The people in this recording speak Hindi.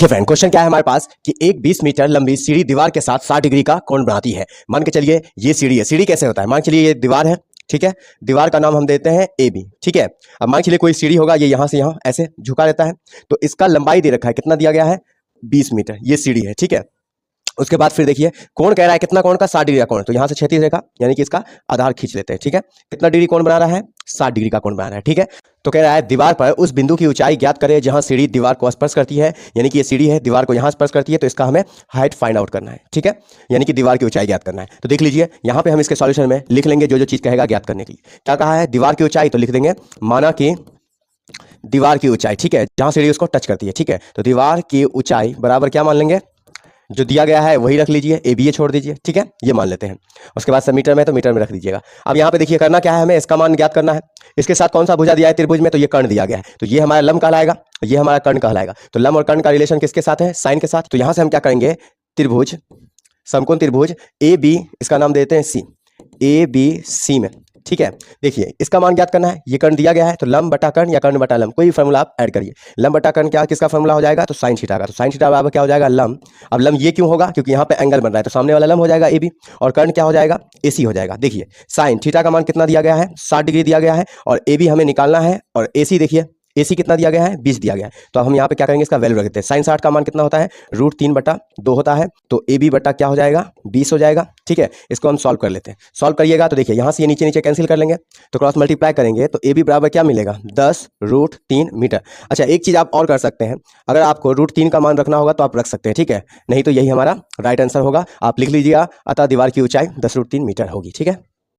देखिए फ्रेंड, क्वेश्चन क्या है हमारे पास कि एक 20 मीटर लंबी सीढ़ी दीवार के साथ 60 डिग्री का कोण बनाती है। मान के चलिए ये सीढ़ी है। सीढ़ी कैसे होता है? मान के चलिए ये दीवार है, ठीक है। दीवार का नाम हम देते हैं ए बी, ठीक है। अब मान के चलिए कोई सीढ़ी होगा, ये यहां से यहां ऐसे झुका रहता है, तो इसका लंबाई दे रखा है, कितना दिया गया है? 20 मीटर। ये सीढ़ी है, ठीक है। उसके बाद फिर देखिए कोण कह रहा है कितना, कोण का 60 डिग्री का कोण, तो यहां से क्षैतिज रेखा यानी कि इसका आधार खींच लेते हैं, ठीक है। कितना डिग्री कोण बना रहा है? 60 डिग्री का कोण बना रहा है, ठीक है। तो कह रहा है दीवार पर उस बिंदु की ऊंचाई ज्ञात करें जहां सीढ़ी दीवार को स्पर्श करती है, यानी कि ये सीढ़ी है, दीवार को यहां स्पर्श करती है, तो इसका हमें हाइट फाइंड आउट करना है, ठीक है। यानी कि दीवार की ऊंचाई ज्ञात करना है। तो देख लीजिए यहां पे हम इसके सॉल्यूशन में लिख लेंगे जो जो चीज कहेगा ज्ञात करने के लिए। क्या कहा है? दीवार की ऊंचाई, तो लिख देंगे माना कि दीवार की ऊंचाई, ठीक है, जहां सीढ़ी उसको टच करती है, ठीक है। तो दीवार की ऊंचाई बराबर क्या मान लेंगे? जो दिया गया है वही रख लीजिए, ए बी ए छोड़ दीजिए, ठीक है, ये मान लेते हैं। उसके बाद सब मीटर में, तो मीटर में रख दीजिएगा। अब यहाँ पे देखिए करना क्या है, हमें इसका मान ज्ञात करना है। इसके साथ कौन सा भुजा दिया है त्रिभुज में? तो ये कर्ण दिया गया है, तो ये हमारा लंब कहलाएगा, ये हमारा कर्ण कहलाएगा। तो लंब और कर्ण का रिलेशन किसके साथ है? साइन के साथ। तो यहां से हम क्या करेंगे? त्रिभुज, समकोण त्रिभुज ए बी, इसका नाम देते हैं सी, ए बी सी में, ठीक है। देखिए इसका मान ज्ञात करना है, ये कर्ण दिया गया है, तो लंब बटा कर्ण या कर्ण बटा लंब, कोई फॉर्मूला आप ऐड करिए। लंब बटा कर्ण क्या किसका फॉर्मूला हो जाएगा? तो साइन थीटा का। तो साइन थीटा बराबर क्या हो जाएगा? लंब। अब लंब ये क्यों होगा? क्योंकि यहाँ पे एंगल बन रहा है, तो सामने वाला लंब हो जाएगा ए बी, और कर्ण क्या हो जाएगा? ए सी हो जाएगा। देखिए साइन थीटा का मान कितना दिया गया है? 60 डिग्री दिया गया है, और ए बी हमें निकालना है, और ए सी देखिए AC कितना दिया गया है? 20 दिया गया है। तो अब हम यहाँ पे क्या करेंगे? इसका वैल्यू रख देते हैं। साइन 60 का मान कितना होता है? √3/2 होता है, तो AB बटा क्या हो जाएगा? 20 हो जाएगा, ठीक है। इसको हम सॉल्व कर लेते हैं। सॉल्व करिएगा तो देखिए यहाँ से ये नीचे नीचे कैंसिल कर लेंगे, तो क्रॉस मल्टीप्लाई करेंगे, तो AB बराबर क्या मिलेगा? 10√3 मीटर। अच्छा एक चीज आप और कर सकते हैं, अगर आपको √3 का मान रखना होगा तो आप रख सकते हैं, ठीक है, नहीं तो यही हमारा राइट आंसर होगा। आप लिख लीजिएगा, अतः दीवार की ऊंचाई 10√3 मीटर होगी, ठीक है।